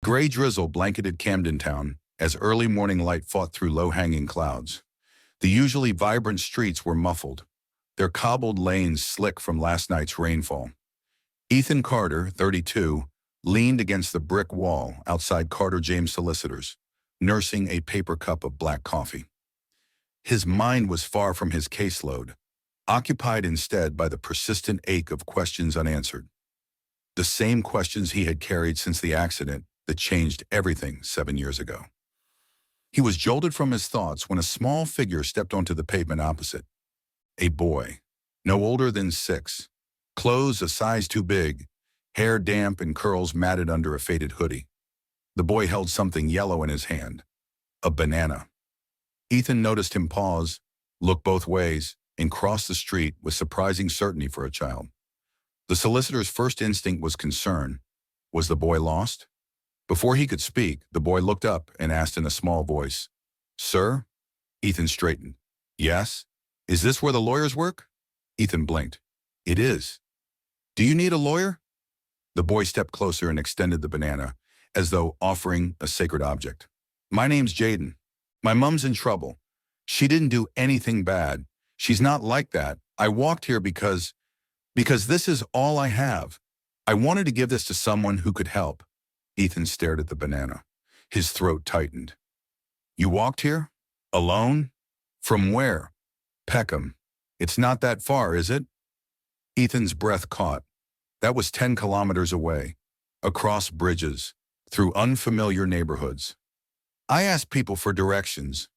gray drizzle blanketed Camden Town as early morning light fought through low-hanging clouds. The usually vibrant streets were muffled, their cobbled lanes slick from last night's rainfall. Ethan Carter, 32, leaned against the brick wall outside Carter James Solicitors, nursing a paper cup of black coffee. His mind was far from his caseload, occupied instead by the persistent ache of questions unanswered. The same questions he had carried since the accident that changed everything 7 years ago. He was jolted from his thoughts when a small figure stepped onto the pavement opposite. A boy, no older than 6, clothes a size too big, hair damp and curls matted under a faded hoodie. The boy held something yellow in his hand, a banana. Ethan noticed him pause, look both ways, and cross the street with surprising certainty for a child. The solicitor's first instinct was concern. Was the boy lost? Before he could speak, the boy looked up and asked in a small voice, "Sir?" Ethan straightened. "Yes? Is this where the lawyers work?" Ethan blinked. "It is. Do you need a lawyer?" The boy stepped closer and extended the banana, as though offering a sacred object. "My name's Jaden. My mom's in trouble. She didn't do anything bad. She's not like that. I walked here because this is all I have. I wanted to give this to someone who could help." Ethan stared at the banana. His throat tightened. "You walked here? Alone? From where?" "Peckham. It's not that far, is it?" Ethan's breath caught. That was 10 kilometers away, across bridges, through unfamiliar neighborhoods. "I asked people for directions.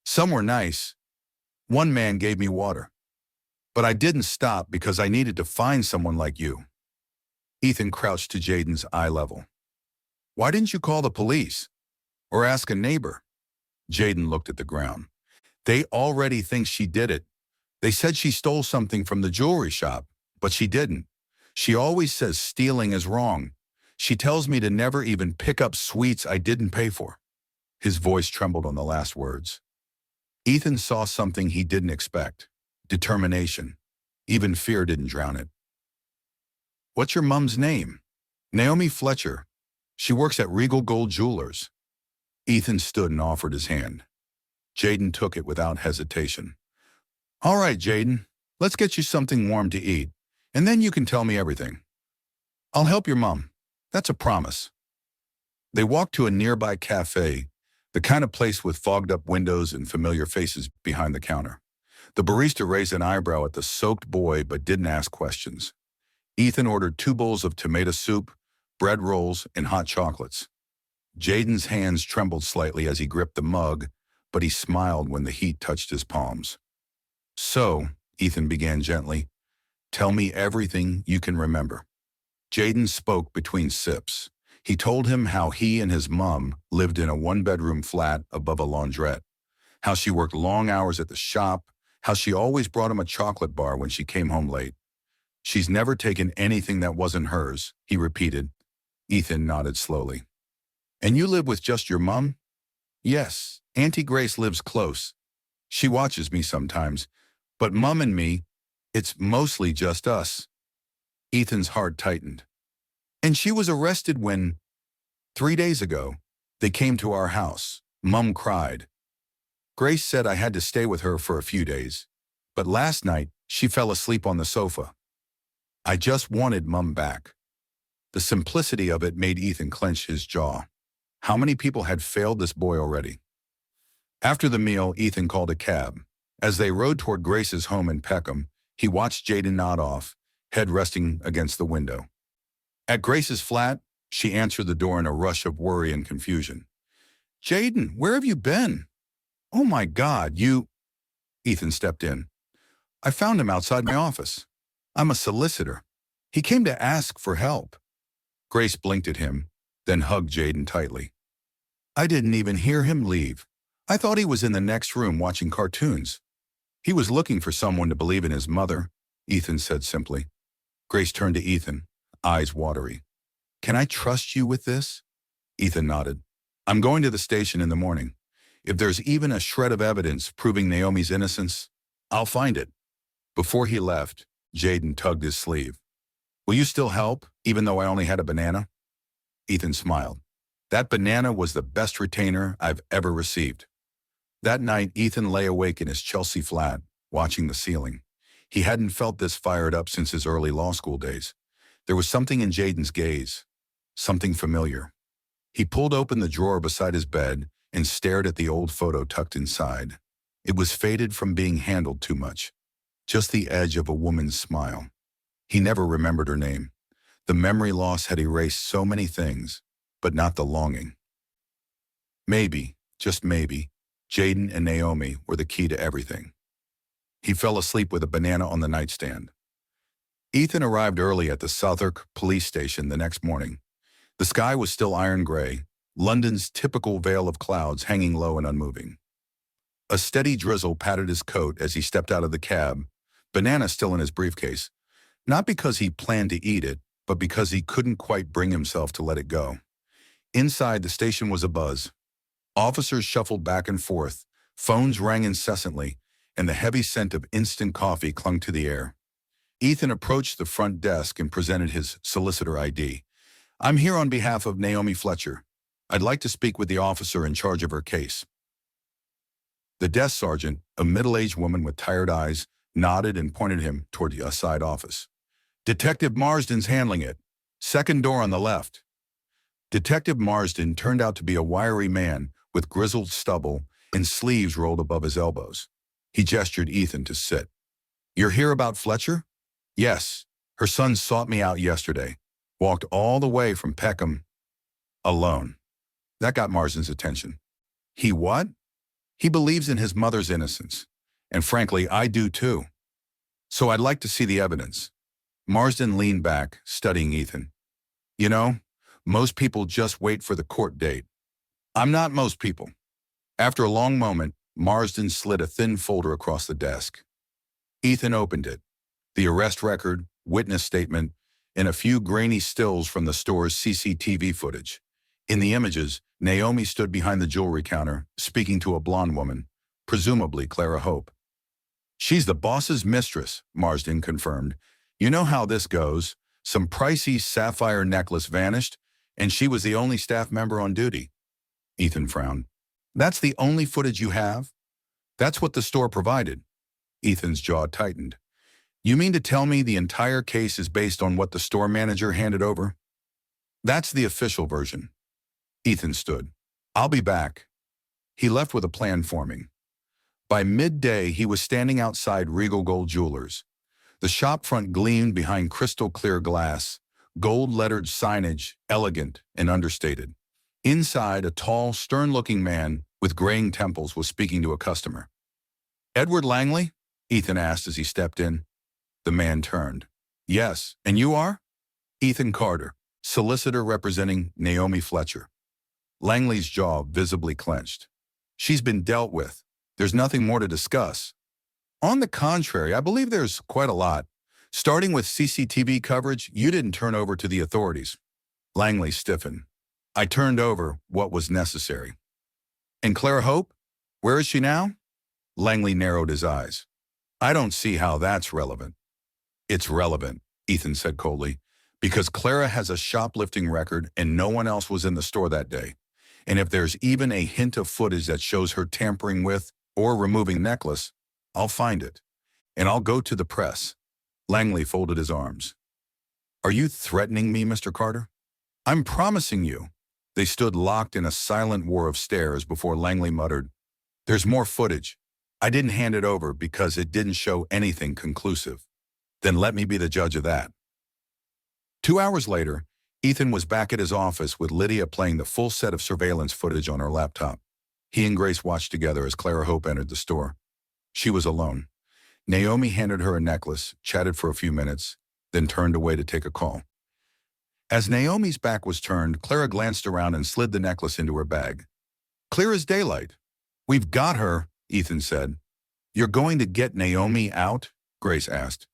Some were nice. One man gave me water. But I didn't stop because I needed to find someone like you." Ethan crouched to Jaden's eye level. "Why didn't you call the police? Or ask a neighbor?" Jaden looked at the ground. "They already think she did it. They said she stole something from the jewelry shop, but she didn't. She always says stealing is wrong. She tells me to never even pick up sweets I didn't pay for." His voice trembled on the last words. Ethan saw something he didn't expect. Determination. Even fear didn't drown it. "What's your mom's name?" "Naomi Fletcher. She works at Regal Gold Jewelers." Ethan stood and offered his hand. Jaden took it without hesitation. "All right, Jaden, let's get you something warm to eat, and then you can tell me everything. I'll help your mom. That's a promise." They walked to a nearby cafe, the kind of place with fogged-up windows and familiar faces behind the counter. The barista raised an eyebrow at the soaked boy but didn't ask questions. Ethan ordered 2 bowls of tomato soup, bread rolls, and hot chocolates. Jaden's hands trembled slightly as he gripped the mug, but he smiled when the heat touched his palms. "So," Ethan began gently, "tell me everything you can remember." Jaden spoke between sips. He told him how he and his mom lived in a 1-bedroom flat above a laundrette, how she worked long hours at the shop, how she always brought him a chocolate bar when she came home late. "She's never taken anything that wasn't hers," he repeated. Ethan nodded slowly. "And you live with just your mom?" "Yes, Auntie Grace lives close. She watches me sometimes, but Mom and me, it's mostly just us." Ethan's heart tightened. "And she was arrested when—" 3 days ago, they came to our house. Mom cried. Grace said I had to stay with her for a few days, but last night she fell asleep on the sofa. I just wanted Mom back." The simplicity of it made Ethan clench his jaw. How many people had failed this boy already? After the meal, Ethan called a cab. As they rode toward Grace's home in Peckham, he watched Jaden nod off, head resting against the window. At Grace's flat, she answered the door in a rush of worry and confusion. "Jaden, where have you been? Oh my God, you—" Ethan stepped in. "I found him outside my office. I'm a solicitor. He came to ask for help." Grace blinked at him, then hugged Jaden tightly. "I didn't even hear him leave. I thought he was in the next room watching cartoons." "He was looking for someone to believe in his mother," Ethan said simply. Grace turned to Ethan, eyes watery. "Can I trust you with this?" Ethan nodded. "I'm going to the station in the morning. If there's even a shred of evidence proving Naomi's innocence, I'll find it." Before he left, Jaden tugged his sleeve. "Will you still help, even though I only had a banana?" Ethan smiled. That banana was the best retainer I've ever received. That night, Ethan lay awake in his Chelsea flat, watching the ceiling. He hadn't felt this fired up since his early law school days. There was something in Jaden's gaze, something familiar. He pulled open the drawer beside his bed and stared at the old photo tucked inside. It was faded from being handled too much. Just the edge of a woman's smile. He never remembered her name. The memory loss had erased so many things, but not the longing. Maybe, just maybe, Jaden and Naomi were the key to everything. He fell asleep with a banana on the nightstand. Ethan arrived early at the Southwark police station the next morning. The sky was still iron gray, London's typical veil of clouds hanging low and unmoving. A steady drizzle patted his coat as he stepped out of the cab, banana still in his briefcase, not because he planned to eat it, but because he couldn't quite bring himself to let it go. Inside, the station was abuzz. Officers shuffled back and forth, phones rang incessantly, and the heavy scent of instant coffee clung to the air. Ethan approached the front desk and presented his solicitor ID. "I'm here on behalf of Naomi Fletcher. I'd like to speak with the officer in charge of her case." The desk sergeant, a middle-aged woman with tired eyes, nodded and pointed him toward a side office. "Detective Marsden's handling it. Second door on the left." Detective Marsden turned out to be a wiry man with grizzled stubble and sleeves rolled above his elbows. He gestured Ethan to sit. "You're here about Fletcher?" "Yes. Her son sought me out yesterday. Walked all the way from Peckham. Alone." That got Marsden's attention. "He what?" "He believes in his mother's innocence. And frankly, I do too. So I'd like to see the evidence." Marsden leaned back, studying Ethan. "You know, most people just wait for the court date. I'm not most people." After a long moment, Marsden slid a thin folder across the desk. Ethan opened it. The arrest record, witness statement, and a few grainy stills from the store's CCTV footage. In the images, Naomi stood behind the jewelry counter, speaking to a blonde woman, presumably Clara Hope. "She's the boss's mistress," Marsden confirmed. "You know how this goes. Some pricey sapphire necklace vanished, and she was the only staff member on duty." Ethan frowned. "That's the only footage you have?" "That's what the store provided." Ethan's jaw tightened. "You mean to tell me the entire case is based on what the store manager handed over?" "That's the official version." Ethan stood. "I'll be back." He left with a plan forming. By midday, he was standing outside Regal Gold Jewelers. The shop front gleamed behind crystal-clear glass, gold-lettered signage, elegant and understated. Inside, a tall, stern-looking man with graying temples was speaking to a customer. "Edward Langley?" Ethan asked as he stepped in. The man turned. "Yes, and you are?" "Ethan Carter, solicitor representing Naomi Fletcher." Langley's jaw visibly clenched. "She's been dealt with. There's nothing more to discuss." "On the contrary, I believe there's quite a lot. Starting with CCTV coverage, you didn't turn over to the authorities." Langley stiffened. "I turned over what was necessary." "And Clara Hope? Where is she now?" Langley narrowed his eyes. "I don't see how that's relevant." "It's relevant," Ethan said coldly, "because Clara has a shoplifting record and no one else was in the store that day. And if there's even a hint of footage that shows her tampering with or removing the necklace, I'll find it. And I'll go to the press." Langley folded his arms. "Are you threatening me, Mr. Carter?" "I'm promising you." They stood locked in a silent war of stares before Langley muttered, "There's more footage. I didn't hand it over because it didn't show anything conclusive. Then let me be the judge of that." 2 hours later, Ethan was back at his office with Lydia playing the full set of surveillance footage on her laptop. He and Grace watched together as Clara Hope entered the store. She was alone. Naomi handed her a necklace, chatted for a few minutes, then turned away to take a call. As Naomi's back was turned, Clara glanced around and slid the necklace into her bag. "Clear as daylight." "We've got her," Ethan said. "You're going to get Naomi out?" Grace asked.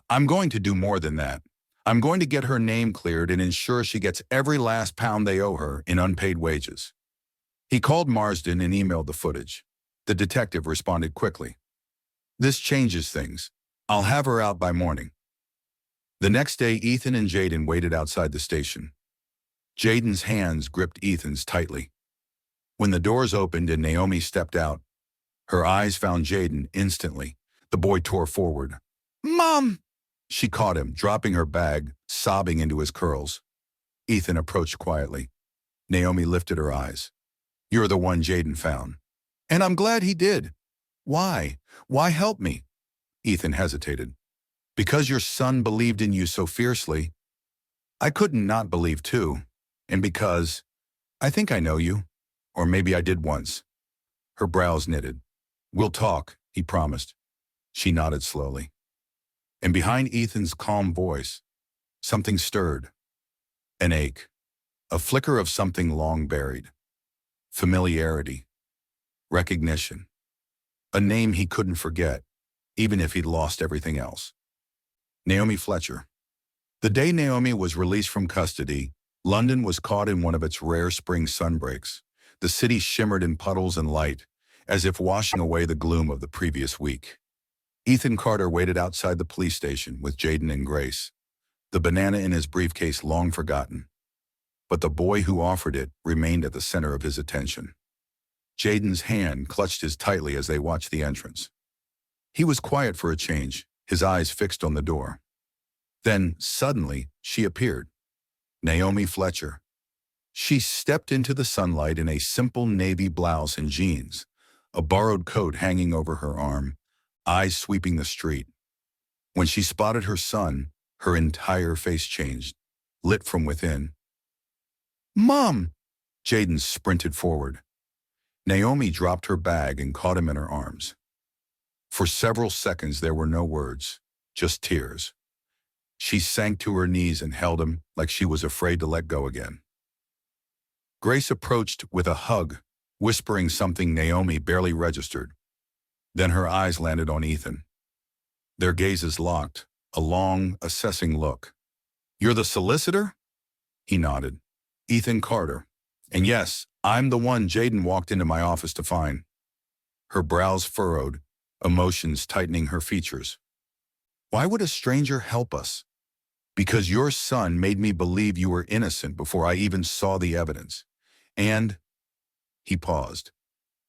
"I'm going to do more than that. I'm going to get her name cleared and ensure she gets every last pound they owe her in unpaid wages." He called Marsden and emailed the footage. The detective responded quickly. "This changes things. I'll have her out by morning." The next day, Ethan and Jaden waited outside the station. Jaden's hands gripped Ethan's tightly. When the doors opened and Naomi stepped out, her eyes found Jaden instantly. The boy tore forward. "Mom!" She caught him, dropping her bag, sobbing into his curls. Ethan approached quietly. Naomi lifted her eyes. "You're the one Jaden found. And I'm glad he did. Why? Why help me?" Ethan hesitated. "Because your son believed in you so fiercely. I couldn't not believe too. And because I think I know you. Or maybe I did once." Her brows knitted. "We'll talk," he promised. She nodded slowly. And behind Ethan's calm voice, something stirred. An ache. A flicker of something long buried. Familiarity. Recognition. A name he couldn't forget, even if he'd lost everything else. Naomi Fletcher. The day Naomi was released from custody, London was caught in one of its rare spring sunbreaks. The city shimmered in puddles and light, as if washing away the gloom of the previous week. Ethan Carter waited outside the police station with Jaden and Grace, the banana in his briefcase long forgotten. But the boy who offered it remained at the center of his attention. Jaden's hand clutched his tightly as they watched the entrance. He was quiet for a change, his eyes fixed on the door. Then, suddenly, she appeared. Naomi Fletcher. She stepped into the sunlight in a simple navy blouse and jeans, a borrowed coat hanging over her arm, eyes sweeping the street. When she spotted her son, her entire face changed, lit from within. "Mom!" Jaden sprinted forward. Naomi dropped her bag and caught him in her arms. For several seconds there were no words, just tears. She sank to her knees and held him like she was afraid to let go again. Grace approached with a hug, whispering something Naomi barely registered. Then her eyes landed on Ethan. Their gazes locked, a long, assessing look. "You're the solicitor?" He nodded. "Ethan Carter. And yes, I'm the one Jaden walked into my office to find." Her brows furrowed, emotions tightening her features. "Why would a stranger help us?" "Because your son made me believe you were innocent before I even saw the evidence. And," he paused,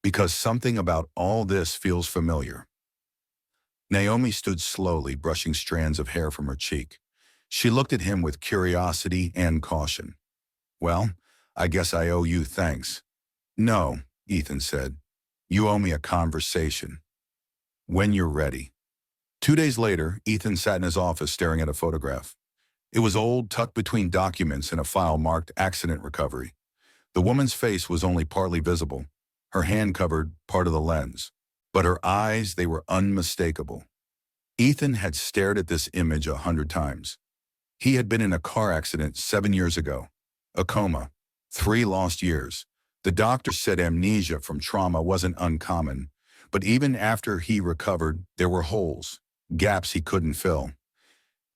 "because something about all this feels familiar." Naomi stood slowly, brushing strands of hair from her cheek. She looked at him with curiosity and caution. "Well, I guess I owe you thanks." "No," Ethan said. "You owe me a conversation. When you're ready." 2 days later, Ethan sat in his office staring at a photograph. It was old, tucked between documents in a file marked accident recovery. The woman's face was only partly visible. Her hand covered part of the lens. But her eyes, they were unmistakable. Ethan had stared at this image 100 times. He had been in a car accident 7 years ago. A coma. 3 lost years. The doctor said amnesia from trauma wasn't uncommon. But even after he recovered, there were holes, gaps he couldn't fill.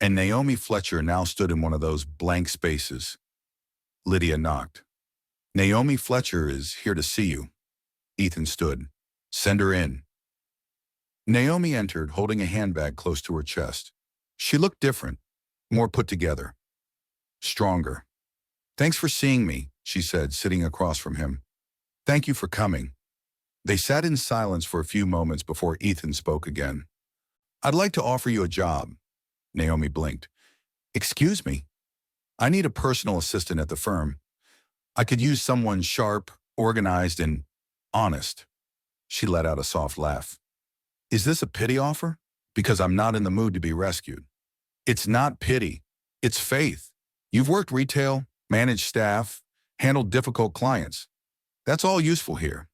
And Naomi Fletcher now stood in one of those blank spaces. Lydia knocked. "Naomi Fletcher is here to see you." Ethan stood. "Send her in." Naomi entered, holding a handbag close to her chest. She looked different, more put together, stronger. "Thanks for seeing me," she said, sitting across from him. "Thank you for coming." They sat in silence for a few moments before Ethan spoke again. "I'd like to offer you a job." Naomi blinked. "Excuse me? I need a personal assistant at the firm. I could use someone sharp, organized, and honest." She let out a soft laugh. "Is this a pity offer? Because I'm not in the mood to be rescued." "It's not pity. It's faith. You've worked retail, managed staff, handled difficult clients. That's all useful here."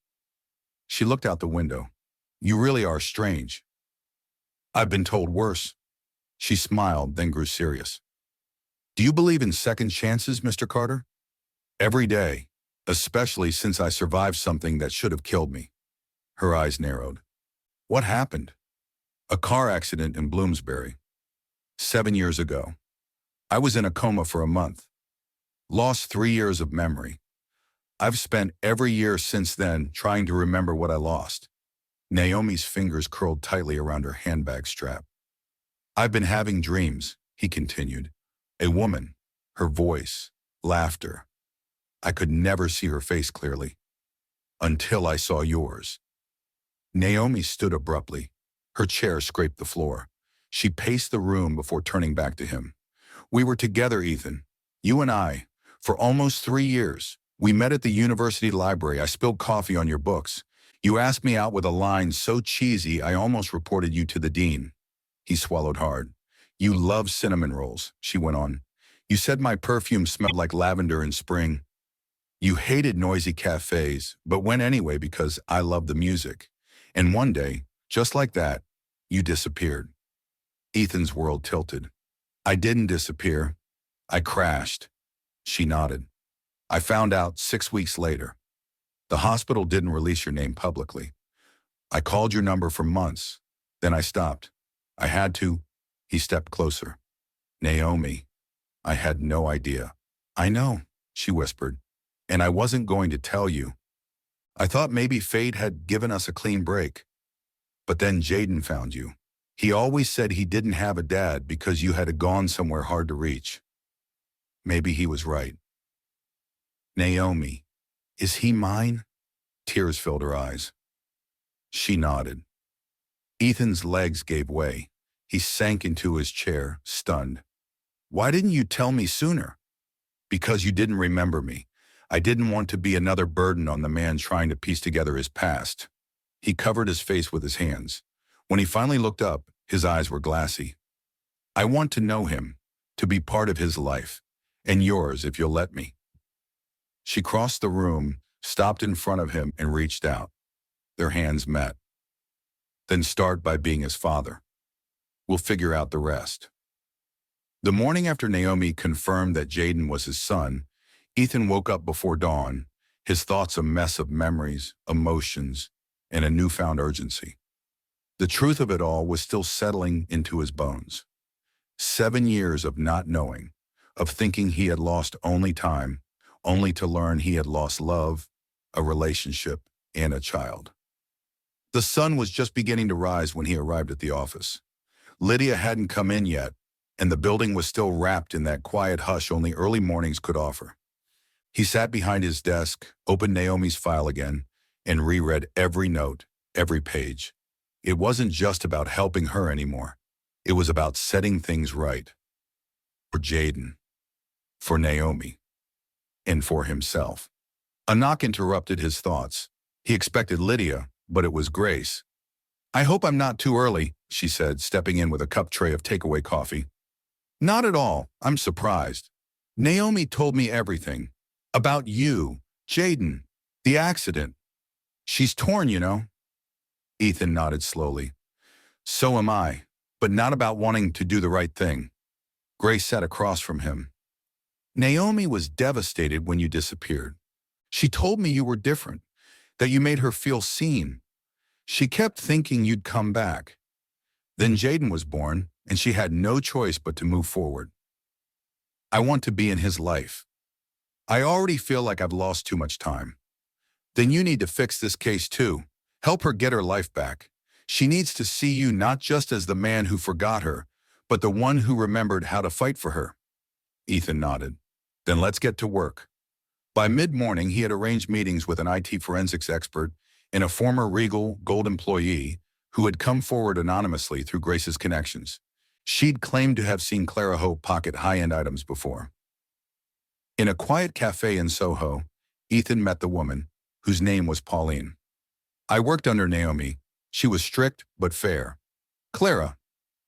She looked out the window. "You really are strange." "I've been told worse." She smiled, then grew serious. "Do you believe in second chances, Mr. Carter?" "Every day, especially since I survived something that should have killed me." Her eyes narrowed. "What happened?" "A car accident in Bloomsbury. 7 years ago. I was in a coma for a month. Lost 3 years of memory. I've spent every year since then trying to remember what I lost." Naomi's fingers curled tightly around her handbag strap. "I've been having dreams," he continued. "A woman, her voice, laughter, I could never see her face clearly. Until I saw yours. Naomi stood abruptly. Her chair scraped the floor. She paced the room before turning back to him. We were together, Ethan. You and I. For almost 3 years. We met at the university library. I spilled coffee on your books. You asked me out with a line so cheesy I almost reported you to the dean. He swallowed hard. You love cinnamon rolls, she went on. You said my perfume smelled like lavender in spring. You hated noisy cafes, but went anyway because I loved the music. And one day, just like that, you disappeared. Ethan's world tilted. I didn't disappear. I crashed. She nodded. I found out 6 weeks later. The hospital didn't release your name publicly. I called your number for months. Then I stopped. I had to. He stepped closer. Naomi, I had no idea. I know, she whispered. And I wasn't going to tell you. I thought maybe fate had given us a clean break. But then Jaden found you. He always said he didn't have a dad because you had gone somewhere hard to reach. Maybe he was right. Naomi, is he mine? Tears filled her eyes. She nodded. Ethan's legs gave way. He sank into his chair, stunned. Why didn't you tell me sooner? Because you didn't remember me. I didn't want to be another burden on the man trying to piece together his past. He covered his face with his hands. When he finally looked up, his eyes were glassy. I want to know him, to be part of his life, and yours if you'll let me. She crossed the room, stopped in front of him, and reached out. Their hands met. Then start by being his father. We'll figure out the rest. The morning after Naomi confirmed that Jaden was his son, Ethan woke up before dawn, his thoughts a mess of memories, emotions, and a newfound urgency. The truth of it all was still settling into his bones. 7 years of not knowing, of thinking he had lost only time, only to learn he had lost love, a relationship, and a child. The sun was just beginning to rise when he arrived at the office. Lydia hadn't come in yet, and the building was still wrapped in that quiet hush only early mornings could offer. He sat behind his desk, opened Naomi's file again, and reread every note, every page. It wasn't just about helping her anymore. It was about setting things right. For Jaden, for Naomi, and for himself. A knock interrupted his thoughts. He expected Lydia, but it was Grace. I hope I'm not too early, she said, stepping in with a cup tray of takeaway coffee. Not at all. I'm surprised. Naomi told me everything. About you, Jaden, the accident. She's torn, you know. Ethan nodded slowly. So am I, but not about wanting to do the right thing. Grace sat across from him. Naomi was devastated when you disappeared. She told me you were different, that you made her feel seen. She kept thinking you'd come back. Then Jaden was born, and she had no choice but to move forward. I want to be in his life. I already feel like I've lost too much time. Then you need to fix this case too. Help her get her life back. She needs to see you not just as the man who forgot her, but the one who remembered how to fight for her. Ethan nodded. Then let's get to work. By mid-morning, he had arranged meetings with an IT forensics expert and a former Regal Gold employee who had come forward anonymously through Grace's connections. She'd claimed to have seen Clara Hope pocket high-end items before. In a quiet cafe in Soho, Ethan met the woman, whose name was Pauline. I worked under Naomi. She was strict but fair. Clara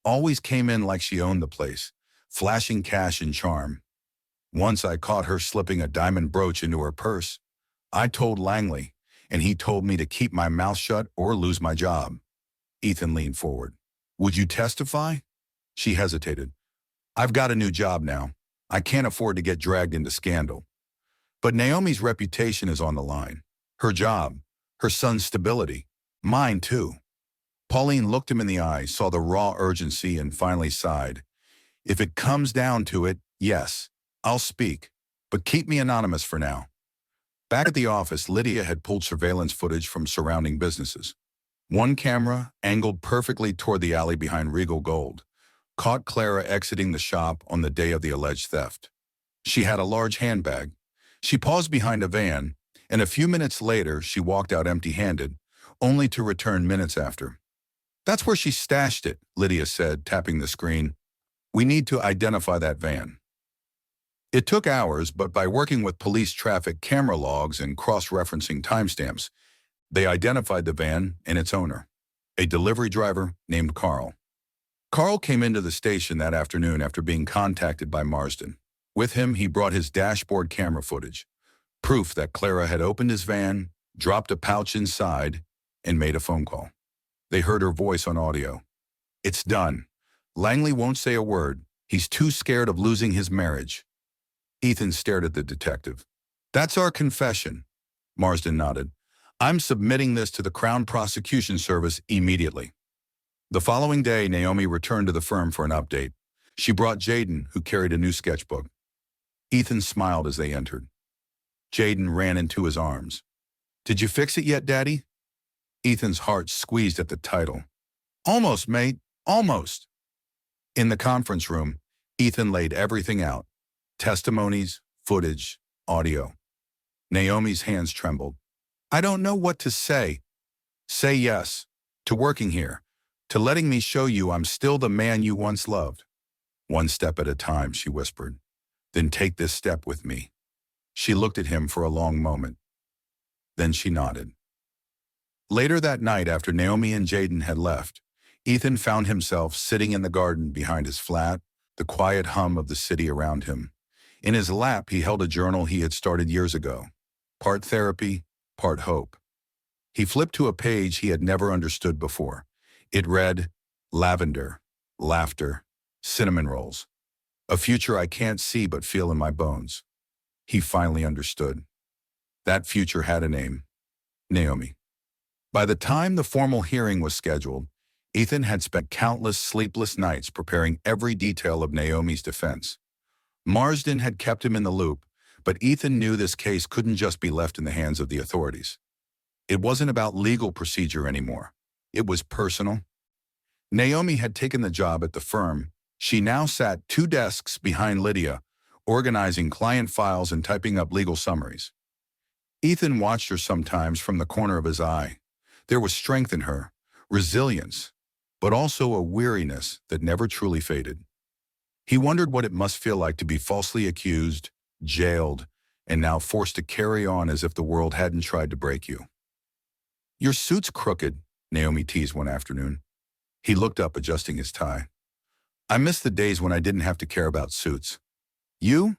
always came in like she owned the place, flashing cash and charm. Once I caught her slipping a diamond brooch into her purse. I told Langley, and he told me to keep my mouth shut or lose my job. Ethan leaned forward. Would you testify? She hesitated. I've got a new job now. I can't afford to get dragged into scandal. But Naomi's reputation is on the line. Her job, her son's stability, mine too. Pauline looked him in the eye, saw the raw urgency, and finally sighed. If it comes down to it, yes, I'll speak, but keep me anonymous for now. Back at the office, Lydia had pulled surveillance footage from surrounding businesses. One camera, angled perfectly toward the alley behind Regal Gold, caught Clara exiting the shop on the day of the alleged theft. She had a large handbag. She paused behind a van, and a few minutes later she walked out empty-handed, only to return minutes after. "That's where she stashed it," Lydia said, tapping the screen. "We need to identify that van." It took hours, but by working with police traffic camera logs and cross-referencing timestamps, they identified the van and its owner, a delivery driver named Carl. Carl came into the station that afternoon after being contacted by Marsden. With him, he brought his dashboard camera footage, proof that Clara had opened his van, dropped a pouch inside, and made a phone call. They heard her voice on audio. "It's done. Langley won't say a word. He's too scared of losing his marriage." Ethan stared at the detective. "That's our confession." Marsden nodded. "I'm submitting this to the Crown Prosecution Service immediately." The following day, Naomi returned to the firm for an update. She brought Jaden, who carried a new sketchbook. Ethan smiled as they entered. Jaden ran into his arms. "Did you fix it yet, Daddy?" Ethan's heart squeezed at the title. "Almost, mate, almost." In the conference room, Ethan laid everything out. Testimonies, footage, audio. Naomi's hands trembled. "I don't know what to say." "Say yes. To working here. To letting me show you I'm still the man you once loved." "One step at a time," she whispered. "Then take this step with me." She looked at him for a long moment. Then she nodded. Later that night, after Naomi and Jaden had left, Ethan found himself sitting in the garden behind his flat, the quiet hum of the city around him. In his lap, he held a journal he had started years ago, part therapy, part hope. He flipped to a page he had never understood before. It read, "Lavender, laughter, cinnamon rolls. A future I can't see but feel in my bones." He finally understood. That future had a name, Naomi. By the time the formal hearing was scheduled, Ethan had spent countless sleepless nights preparing every detail of Naomi's defense. Marsden had kept him in the loop, but Ethan knew this case couldn't just be left in the hands of the authorities. It wasn't about legal procedure anymore. It was personal. Naomi had taken the job at the firm. She now sat 2 desks behind Lydia, organizing client files and typing up legal summaries. Ethan watched her sometimes from the corner of his eye. There was strength in her, resilience, but also a weariness that never truly faded. He wondered what it must feel like to be falsely accused, jailed, and now forced to carry on as if the world hadn't tried to break you. "Your suit's crooked," Naomi teased one afternoon. He looked up, adjusting his tie. "I miss the days when I didn't have to care about suits." You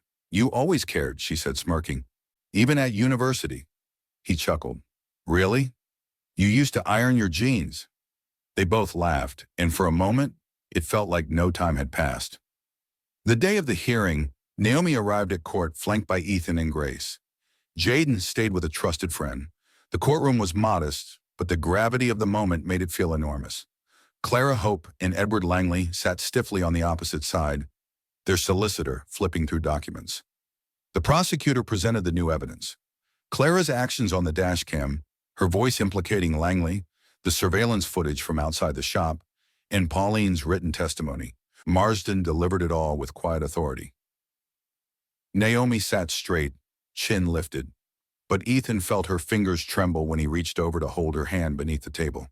always cared," she said, smirking. "Even at university." He chuckled. "Really? You used to iron your jeans." They both laughed, and for a moment, it felt like no time had passed. The day of the hearing, Naomi arrived at court flanked by Ethan and Grace. Jaden stayed with a trusted friend. The courtroom was modest, but the gravity of the moment made it feel enormous. Clara Hope and Edward Langley sat stiffly on the opposite side, their solicitor flipping through documents. The prosecutor presented the new evidence. Clara's actions on the dashcam, her voice implicating Langley, the surveillance footage from outside the shop, and Pauline's written testimony. Marsden delivered it all with quiet authority. Naomi sat straight, chin lifted, but Ethan felt her fingers tremble when he reached over to hold her hand beneath the table.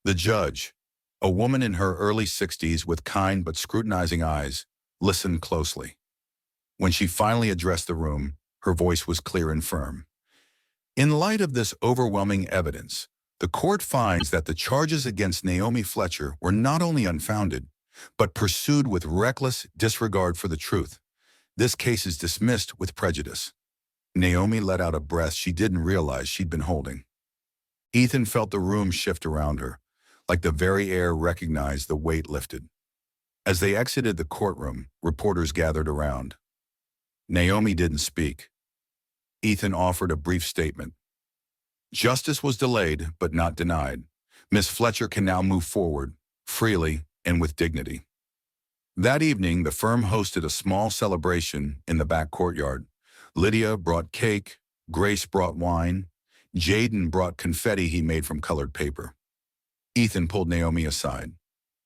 The judge, a woman in her early 60s with kind but scrutinizing eyes, listened closely. When she finally addressed the room, her voice was clear and firm. "In light of this overwhelming evidence, the court finds that the charges against Naomi Fletcher were not only unfounded, but pursued with reckless disregard for the truth. This case is dismissed with prejudice." Naomi let out a breath she didn't realize she'd been holding. Ethan felt the room shift around her, like the very air recognized the weight lifted. As they exited the courtroom, reporters gathered around. Naomi didn't speak. Ethan offered a brief statement. "Justice was delayed, but not denied. Miss Fletcher can now move forward, freely and with dignity." That evening, the firm hosted a small celebration in the back courtyard. Lydia brought cake, Grace brought wine, Jaden brought confetti he made from colored paper. Ethan pulled Naomi aside.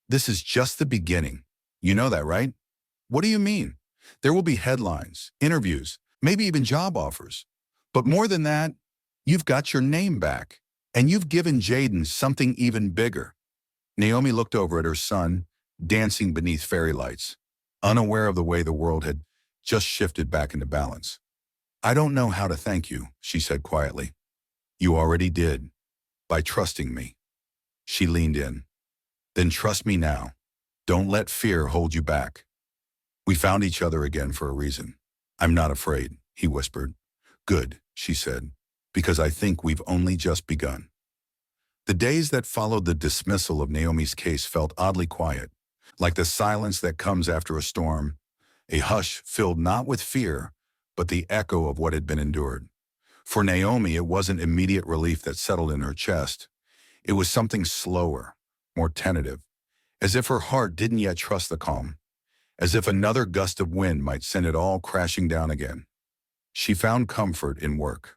"This is just the beginning. You know that, right?" "What do you mean?" "There will be headlines, interviews, maybe even job offers. But more than that, you've got your name back, and you've given Jaden something even bigger. Naomi looked over at her son, dancing beneath fairy lights, unaware of the way the world had just shifted back into balance. I don't know how to thank you, she said quietly. You already did, by trusting me. She leaned in. Then trust me now. Don't let fear hold you back. We found each other again for a reason. I'm not afraid, he whispered. Good, she said, because I think we've only just begun. The days that followed the dismissal of Naomi's case felt oddly quiet, like the silence that comes after a storm, a hush filled not with fear, but the echo of what had been endured. For Naomi, it wasn't immediate relief that settled in her chest. It was something slower, more tentative, as if her heart didn't yet trust the calm, as if another gust of wind might send it all crashing down again. She found comfort in work.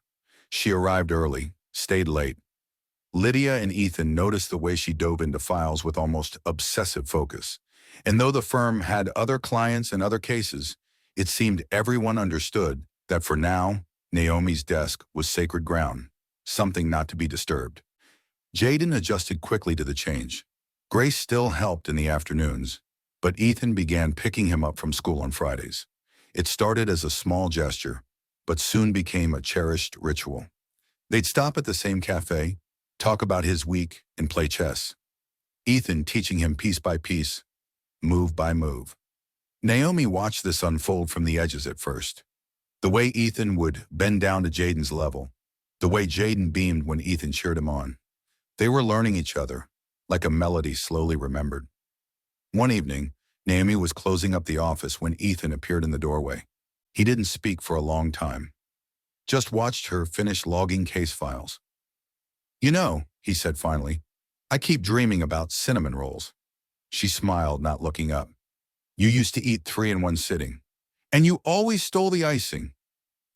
She arrived early, stayed late. Lydia and Ethan noticed the way she dove into files with almost obsessive focus. And though the firm had other clients and other cases, it seemed everyone understood that for now, Naomi's desk was sacred ground, something not to be disturbed. Jaden adjusted quickly to the change. Grace still helped in the afternoons, but Ethan began picking him up from school on Fridays. It started as a small gesture, but soon became a cherished ritual. They'd stop at the same cafe, talk about his week, and play chess. Ethan teaching him piece by piece, move by move. Naomi watched this unfold from the edges at first. The way Ethan would bend down to Jaden's level, the way Jaden beamed when Ethan cheered him on. They were learning each other, like a melody slowly remembered. One evening, Naomi was closing up the office when Ethan appeared in the doorway. He didn't speak for a long time. Just watched her finish logging case files. You know, he said finally, I keep dreaming about cinnamon rolls. She smiled, not looking up. You used to eat 3 in one sitting. And you always stole the icing.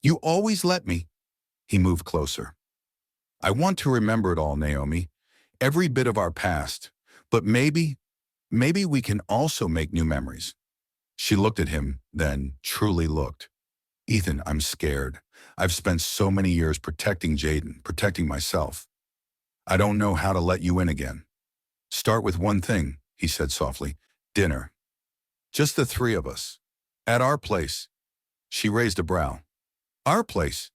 You always let me. He moved closer. I want to remember it all, Naomi. Every bit of our past. But maybe we can also make new memories. She looked at him, then truly looked. Ethan, I'm scared. I've spent so many years protecting Jaden, protecting myself. I don't know how to let you in again. Start with one thing, he said softly. Dinner. Just the 3 of us. At our place. She raised a brow. Our place?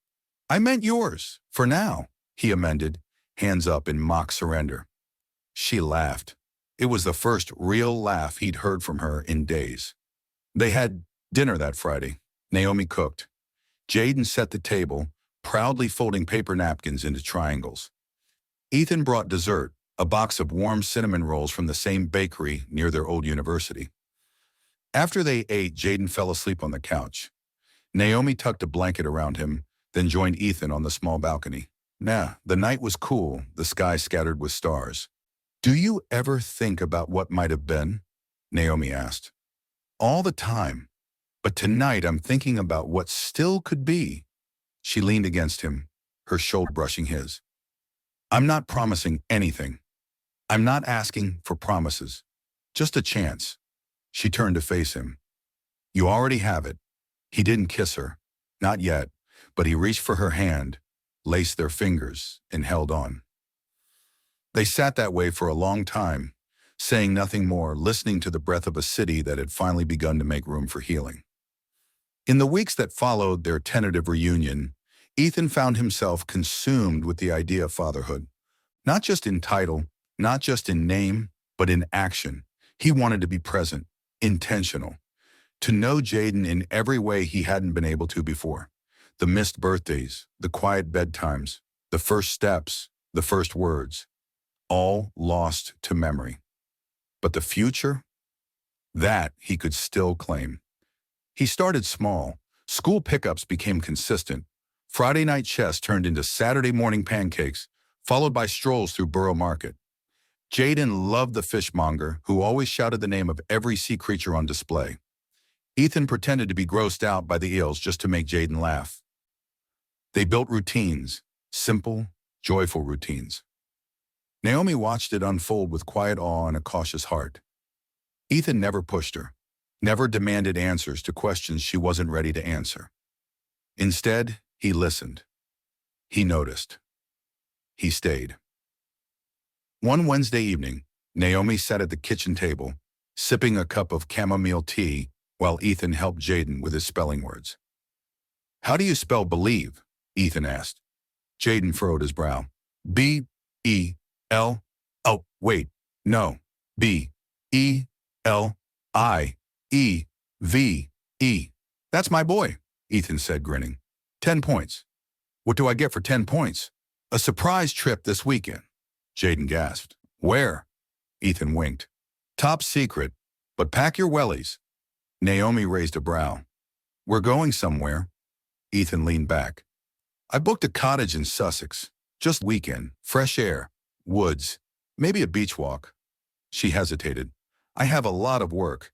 I meant yours, for now, he amended, hands up in mock surrender. She laughed. It was the first real laugh he'd heard from her in days. They had dinner that Friday. Naomi cooked. Jaden set the table, proudly folding paper napkins into triangles. Ethan brought dessert, a box of warm cinnamon rolls from the same bakery near their old university. After they ate, Jaden fell asleep on the couch. Naomi tucked a blanket around him, then joined Ethan on the small balcony. The night was cool, the sky scattered with stars. Do you ever think about what might have been? Naomi asked. All the time. But tonight I'm thinking about what still could be. She leaned against him, her shoulder brushing his. I'm not promising anything. I'm not asking for promises. Just a chance. She turned to face him. You already have it. He didn't kiss her. Not yet, but he reached for her hand, laced their fingers, and held on. They sat that way for a long time, saying nothing more, listening to the breath of a city that had finally begun to make room for healing. In the weeks that followed their tentative reunion, Ethan found himself consumed with the idea of fatherhood. Not just in title, not just in name, but in action. He wanted to be present, intentional, to know Jaden in every way he hadn't been able to before. The missed birthdays, the quiet bedtimes, the first steps, the first words, all lost to memory. But the future? That he could still claim. He started small. School pickups became consistent. Friday night chess turned into Saturday morning pancakes, followed by strolls through Borough Market. Jaden loved the fishmonger, who always shouted the name of every sea creature on display. Ethan pretended to be grossed out by the eels just to make Jaden laugh. They built routines, simple, joyful routines. Naomi watched it unfold with quiet awe and a cautious heart. Ethan never pushed her, never demanded answers to questions she wasn't ready to answer. Instead, he listened. He noticed. He stayed. One Wednesday evening, Naomi sat at the kitchen table, sipping a cup of chamomile tea while Ethan helped Jaden with his spelling words. "How do you spell believe?" Ethan asked. Jaden furrowed his brow. B-E-L. Oh, wait, no. B-E-L-I-E-V-E. That's my boy, Ethan said, grinning. 10 points. What do I get for 10 points? A surprise trip this weekend. Jaden gasped. Where? Ethan winked. Top secret, but pack your wellies. Naomi raised a brow. We're going somewhere. Ethan leaned back. I booked a cottage in Sussex. Just weekend, fresh air, woods, maybe a beach walk. She hesitated. I have a lot of work.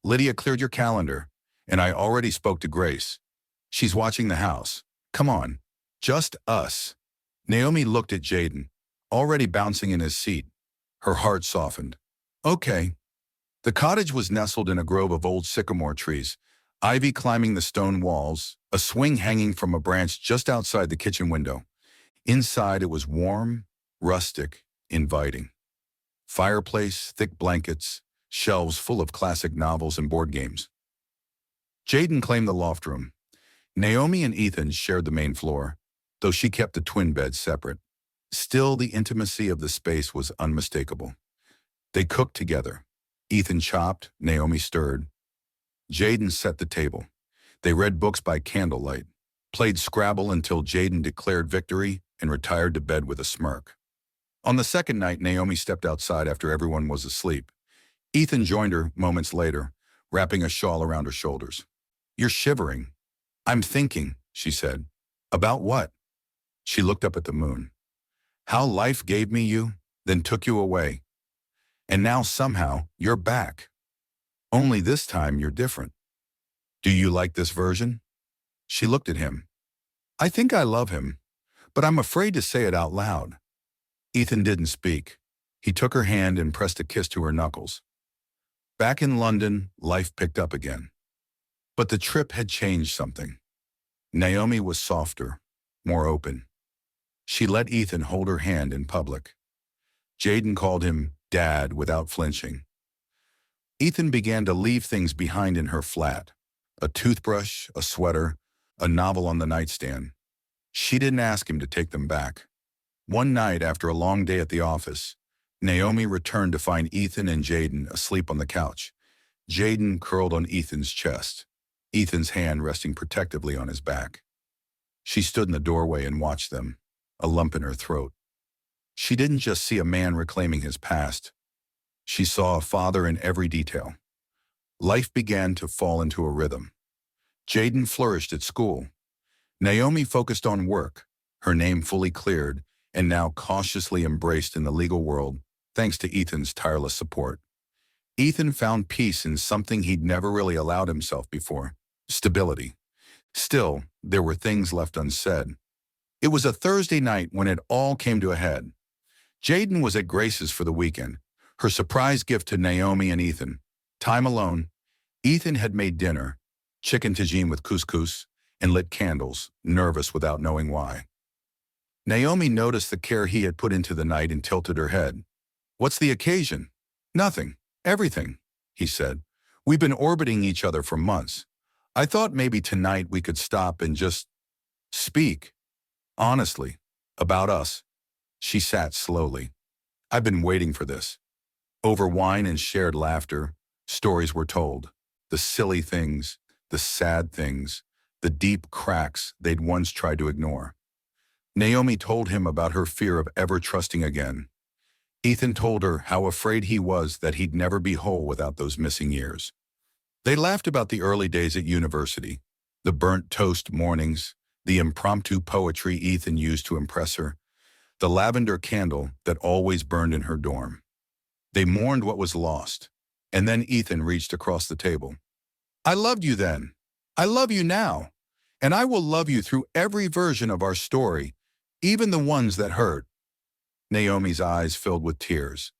Lydia cleared your calendar, and I already spoke to Grace. She's watching the house. Come on, just us. Naomi looked at Jaden, already bouncing in his seat. Her heart softened. Okay. The cottage was nestled in a grove of old sycamore trees, ivy climbing the stone walls, a swing hanging from a branch just outside the kitchen window. Inside it was warm, rustic, inviting. Fireplace, thick blankets, shelves full of classic novels and board games. Jaden claimed the loft room. Naomi and Ethan shared the main floor, though she kept the twin beds separate. Still, the intimacy of the space was unmistakable. They cooked together. Ethan chopped, Naomi stirred. Jaden set the table. They read books by candlelight, played Scrabble until Jaden declared victory and retired to bed with a smirk. On the second night, Naomi stepped outside after everyone was asleep. Ethan joined her moments later, wrapping a shawl around her shoulders. You're shivering. I'm thinking, she said. About what? She looked up at the moon. How life gave me you, then took you away. And now somehow you're back. Only this time you're different. Do you like this version? She looked at him. I think I love him, but I'm afraid to say it out loud. Ethan didn't speak. He took her hand and pressed a kiss to her knuckles. Back in London, life picked up again. But the trip had changed something. Naomi was softer, more open. She let Ethan hold her hand in public. Jaden called him Dad without flinching. Ethan began to leave things behind in her flat. A toothbrush, a sweater, a novel on the nightstand. She didn't ask him to take them back. One night after a long day at the office, Naomi returned to find Ethan and Jaden asleep on the couch. Jaden curled on Ethan's chest, Ethan's hand resting protectively on his back. She stood in the doorway and watched them, a lump in her throat. She didn't just see a man reclaiming his past. She saw a father in every detail. Life began to fall into a rhythm. Jaden flourished at school. Naomi focused on work, her name fully cleared, and now cautiously embraced in the legal world, thanks to Ethan's tireless support. Ethan found peace in something he'd never really allowed himself before: stability. Still, there were things left unsaid. It was a Thursday night when it all came to a head. Jaden was at Grace's for the weekend, her surprise gift to Naomi and Ethan. Time alone. Ethan had made dinner, chicken tagine with couscous, and lit candles, nervous without knowing why. Naomi noticed the care he had put into the night and tilted her head. What's the occasion? Nothing. Everything, he said. We've been orbiting each other for months. I thought maybe tonight we could stop and just speak. Honestly, about us. She sat slowly. I've been waiting for this. Over wine and shared laughter, stories were told. The silly things, the sad things, the deep cracks they'd once tried to ignore. Naomi told him about her fear of ever trusting again. Ethan told her how afraid he was that he'd never be whole without those missing years. They laughed about the early days at university, the burnt toast mornings, the impromptu poetry Ethan used to impress her, the lavender candle that always burned in her dorm. They mourned what was lost, and then Ethan reached across the table. I loved you then. I love you now. And I will love you through every version of our story, even the ones that hurt. Naomi's eyes filled with tears.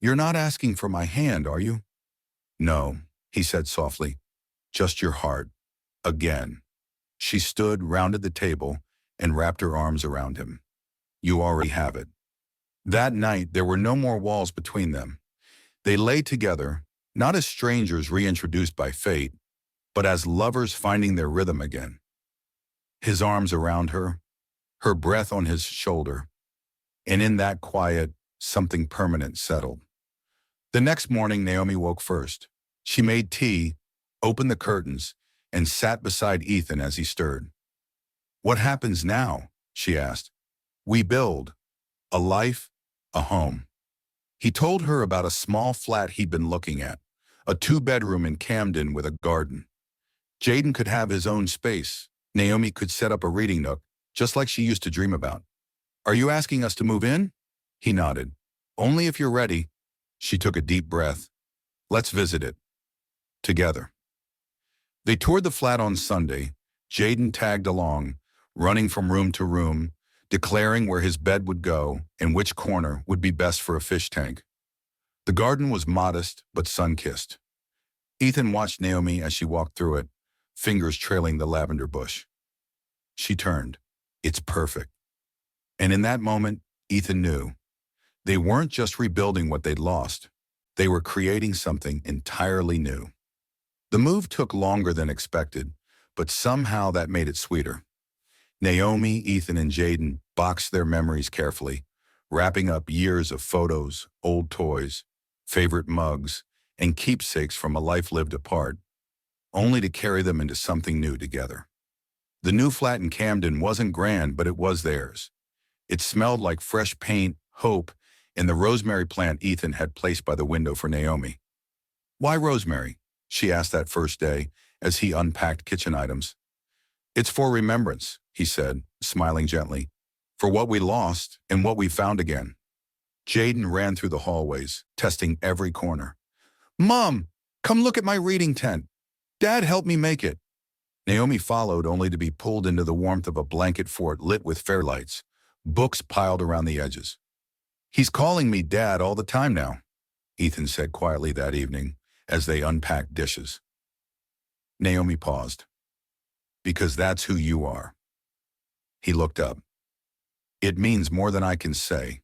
You're not asking for my hand, are you? No, he said softly. Just your heart. Again. She stood, rounded the table, and wrapped her arms around him. You already have it. That night, there were no more walls between them. They lay together, not as strangers reintroduced by fate, but as lovers finding their rhythm again. His arms around her breath on his shoulder, and in that quiet, something permanent settled. The next morning, Naomi woke first. She made tea, opened the curtains, and sat beside Ethan as he stirred. What happens now? She asked. We build. A life, a home. He told her about a small flat he'd been looking at, a 2-bedroom in Camden with a garden. Jaden could have his own space. Naomi could set up a reading nook, just like she used to dream about. Are you asking us to move in? He nodded. Only if you're ready. She took a deep breath. Let's visit it. Together. They toured the flat on Sunday. Jaden tagged along, running from room to room, declaring where his bed would go and which corner would be best for a fish tank. The garden was modest but sun-kissed. Ethan watched Naomi as she walked through it, fingers trailing the lavender bush. She turned. It's perfect. And in that moment, Ethan knew. They weren't just rebuilding what they'd lost. They were creating something entirely new. The move took longer than expected, but somehow that made it sweeter. Naomi, Ethan, and Jaden boxed their memories carefully, wrapping up years of photos, old toys, favorite mugs, and keepsakes from a life lived apart, only to carry them into something new together. The new flat in Camden wasn't grand, but it was theirs. It smelled like fresh paint, hope, and the rosemary plant Ethan had placed by the window for Naomi. Why rosemary? She asked that first day as he unpacked kitchen items. It's for remembrance, he said, smiling gently, for what we lost and what we found again. Jaden ran through the hallways, testing every corner. Mom, come look at my reading tent. Dad helped me make it. Naomi followed, only to be pulled into the warmth of a blanket fort lit with fairlights, books piled around the edges. He's calling me Dad all the time now, Ethan said quietly that evening as they unpacked dishes. Naomi paused. Because that's who you are. He looked up. It means more than I can say.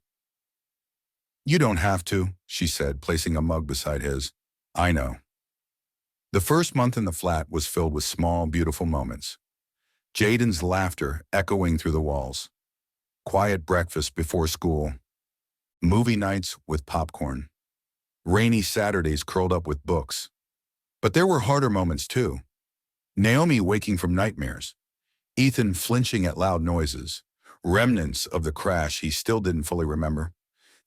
You don't have to, she said, placing a mug beside his. I know. The first month in the flat was filled with small, beautiful moments. Jaden's laughter echoing through the walls. Quiet breakfast before school. Movie nights with popcorn. Rainy Saturdays curled up with books. But there were harder moments too. Naomi waking from nightmares. Ethan flinching at loud noises. Remnants of the crash he still didn't fully remember.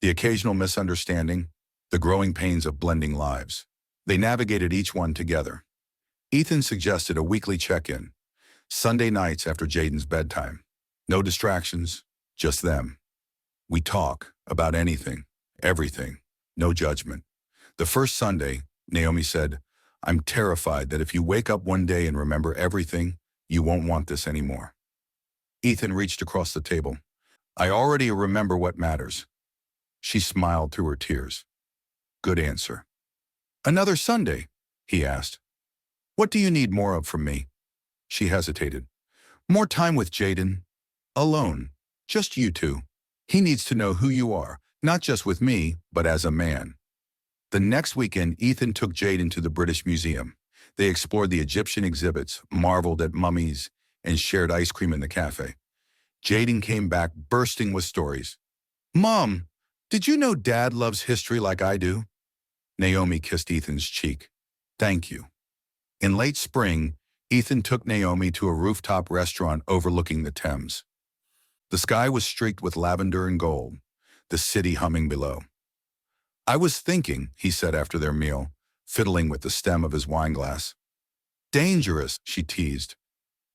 The occasional misunderstanding. The growing pains of blending lives. They navigated each one together. Ethan suggested a weekly check-in. Sunday nights after Jaden's bedtime. No distractions, just them. We talk about anything, everything, no judgment. The first Sunday, Naomi said, I'm terrified that if you wake up one day and remember everything, you won't want this anymore. Ethan reached across the table. I already remember what matters. She smiled through her tears. Good answer. Another Sunday, he asked. What do you need more of from me? She hesitated. More time with Jaden. Alone. Just you two. He needs to know who you are, not just with me, but as a man. The next weekend, Ethan took Jaden to the British Museum. They explored the Egyptian exhibits, marveled at mummies, and shared ice cream in the cafe. Jaden came back bursting with stories. Mom, did you know Dad loves history like I do? Naomi kissed Ethan's cheek. Thank you. In late spring, Ethan took Naomi to a rooftop restaurant overlooking the Thames. The sky was streaked with lavender and gold, the city humming below. I was thinking, he said after their meal, fiddling with the stem of his wineglass. Dangerous, she teased.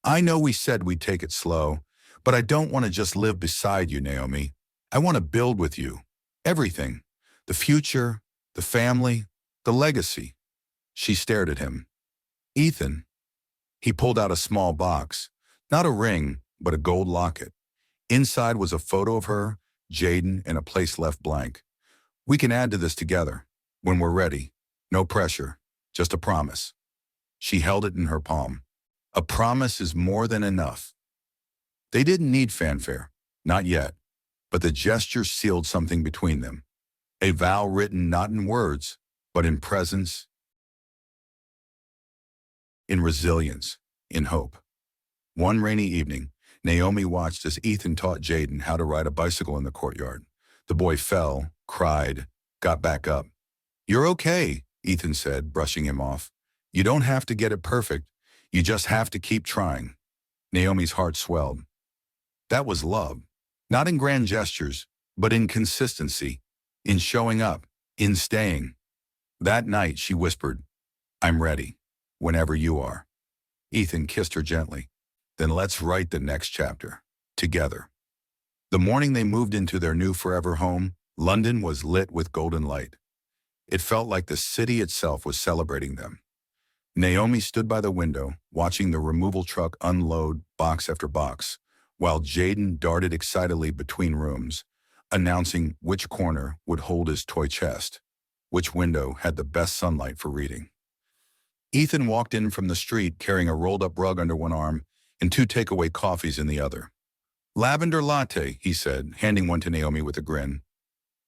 I know we said we'd take it slow, but I don't want to just live beside you, Naomi. I want to build with you. Everything. The future, the family, the legacy. She stared at him. Ethan. He pulled out a small box, not a ring, but a gold locket. Inside was a photo of her, Jaden, and a place left blank. We can add to this together, when we're ready. No pressure, just a promise. She held it in her palm. A promise is more than enough. They didn't need fanfare, not yet, but the gesture sealed something between them. A vow written not in words, but in presence, in resilience, in hope. One rainy evening, Naomi watched as Ethan taught Jaden how to ride a bicycle in the courtyard. The boy fell, cried, got back up. "You're okay," Ethan said, brushing him off. "You don't have to get it perfect. You just have to keep trying." Naomi's heart swelled. That was love. Not in grand gestures, but in consistency, in showing up, in staying. That night, she whispered, "I'm ready, whenever you are." Ethan kissed her gently. "Then let's write the next chapter, together." The morning they moved into their new forever home, London was lit with golden light. It felt like the city itself was celebrating them. Naomi stood by the window, watching the removal truck unload box after box, while Jaden darted excitedly between rooms, announcing which corner would hold his toy chest, which window had the best sunlight for reading. Ethan walked in from the street carrying a rolled-up rug under one arm and 2 takeaway coffees in the other. "Lavender latte," he said, handing one to Naomi with a grin.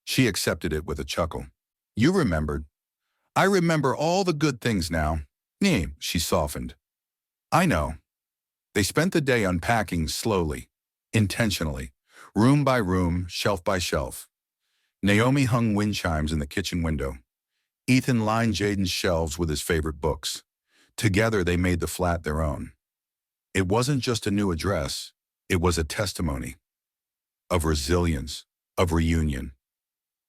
She accepted it with a chuckle. "You remembered." "I remember all the good things now." She softened. "I know." They spent the day unpacking slowly, intentionally, room by room, shelf by shelf. Naomi hung wind chimes in the kitchen window. Ethan lined Jaden's shelves with his favorite books. Together they made the flat their own. It wasn't just a new address, it was a testimony of resilience, of reunion,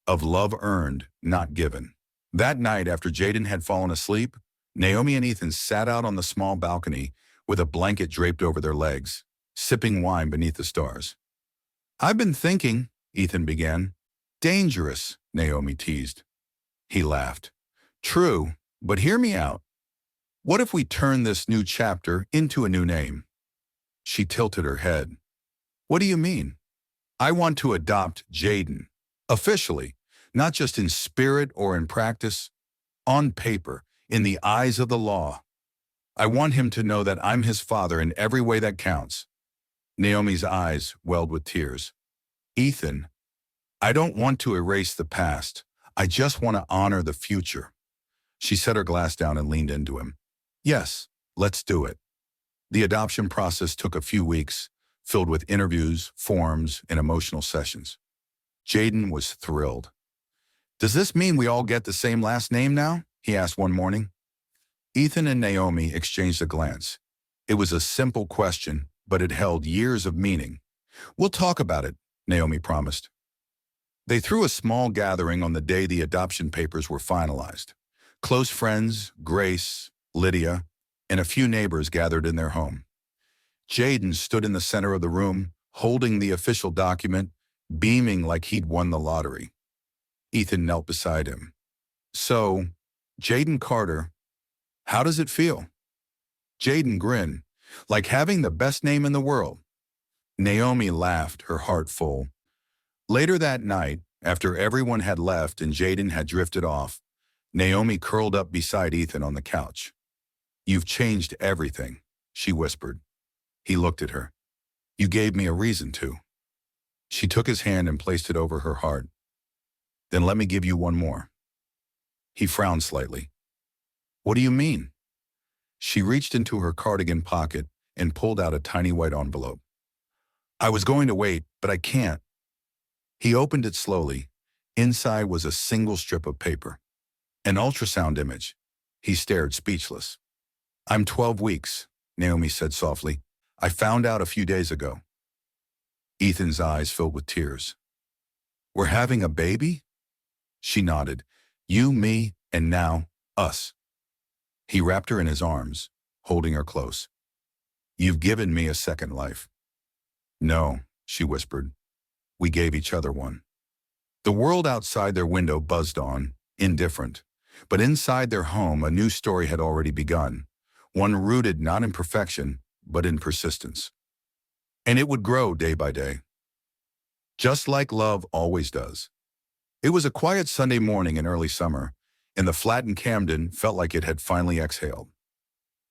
of love earned, not given. That night, after Jaden had fallen asleep, Naomi and Ethan sat out on the small balcony with a blanket draped over their legs, sipping wine beneath the stars. "I've been thinking," Ethan began. "Dangerous," Naomi teased. He laughed. "True, but hear me out. What if we turn this new chapter into a new name?" She tilted her head. "What do you mean?" "I want to adopt Jaden. Officially, not just in spirit or in practice, on paper, in the eyes of the law. I want him to know that I'm his father in every way that counts." Naomi's eyes welled with tears. "Ethan, I don't want to erase the past. I just want to honor the future." She set her glass down and leaned into him. "Yes, let's do it." The adoption process took a few weeks, filled with interviews, forms, and emotional sessions. Jaden was thrilled. "Does this mean we all get the same last name now?" he asked one morning. Ethan and Naomi exchanged a glance. It was a simple question, but it held years of meaning. "We'll talk about it," Naomi promised. They threw a small gathering on the day the adoption papers were finalized. Close friends, Grace, Lydia, and a few neighbors gathered in their home. Jaden stood in the center of the room, holding the official document, beaming like he'd won the lottery. Ethan knelt beside him. "So, Jaden Carter, how does it feel?" Jaden grinned, "Like having the best name in the world." Naomi laughed, her heart full. Later that night, after everyone had left and Jaden had drifted off, Naomi curled up beside Ethan on the couch. "You've changed everything," she whispered. He looked at her. "You gave me a reason to." She took his hand and placed it over her heart. "Then let me give you one more." He frowned slightly. "What do you mean?" She reached into her cardigan pocket and pulled out a tiny white envelope. "I was going to wait, but I can't." He opened it slowly. Inside was a single strip of paper. An ultrasound image. He stared, speechless. "I'm 12 weeks, Naomi said softly. "I found out a few days ago." Ethan's eyes filled with tears. "We're having a baby?" She nodded. "You, me, and now, us." He wrapped her in his arms, holding her close. "You've given me a second life." "No," she whispered. "We gave each other one." The world outside their window buzzed on, indifferent. But inside their home, a new story had already begun, one rooted not in perfection, but in persistence. And it would grow day by day, just like love always does. It was a quiet Sunday morning in early summer, and the flat in Camden felt like it had finally exhaled.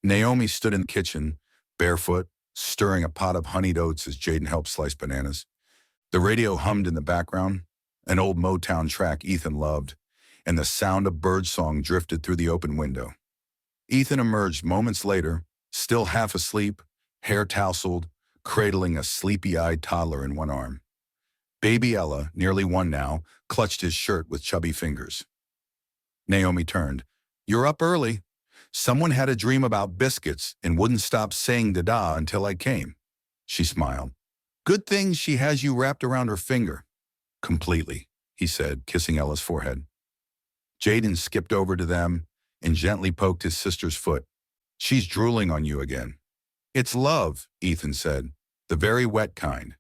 Naomi stood in the kitchen, barefoot, stirring a pot of honeyed oats as Jaden helped slice bananas. The radio hummed in the background, an old Motown track Ethan loved, and the sound of birdsong drifted through the open window. Ethan emerged moments later, still half asleep, hair tousled, cradling a sleepy-eyed toddler in one arm. Baby Ella, nearly 1 now, clutched his shirt with chubby fingers. Naomi turned. "You're up early. Someone had a dream about biscuits and wouldn't stop saying da-da until I came." She smiled. "Good thing she has you wrapped around her finger." "Completely," he said, kissing Ella's forehead. Jaden skipped over to them and gently poked his sister's foot. "She's drooling on you again." "It's love," Ethan said, "the very wet kind."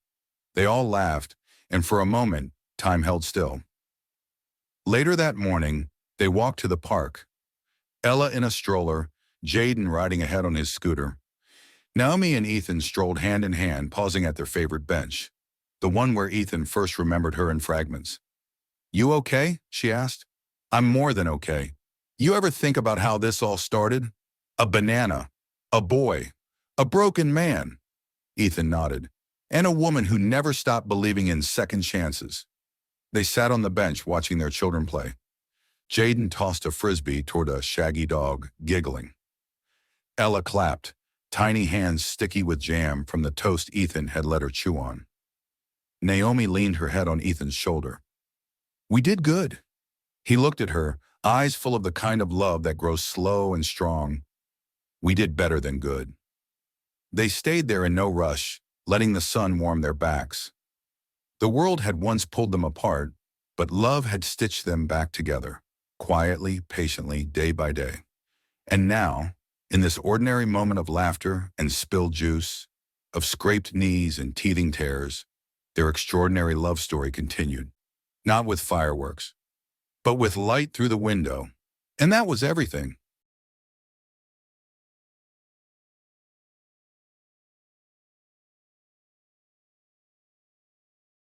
They all laughed, and for a moment, time held still. Later that morning, they walked to the park. Ella in a stroller, Jaden riding ahead on his scooter. Naomi and Ethan strolled hand in hand, pausing at their favorite bench, the one where Ethan first remembered her in fragments. "You okay?" she asked. "I'm more than okay. You ever think about how this all started? A banana, a boy, a broken man." Ethan nodded. "And a woman who never stopped believing in second chances." They sat on the bench watching their children play. Jaden tossed a frisbee toward a shaggy dog, giggling. Ella clapped, tiny hands sticky with jam from the toast Ethan had let her chew on. Naomi leaned her head on Ethan's shoulder. "We did good." He looked at her, eyes full of the kind of love that grows slow and strong. "We did better than good." They stayed there in no rush, letting the sun warm their backs. The world had once pulled them apart, but love had stitched them back together, quietly, patiently, day by day. And now, in this ordinary moment of laughter and spilled juice, of scraped knees and teething tears, their extraordinary love story continued. Not with fireworks, but with light through the window. And that was everything.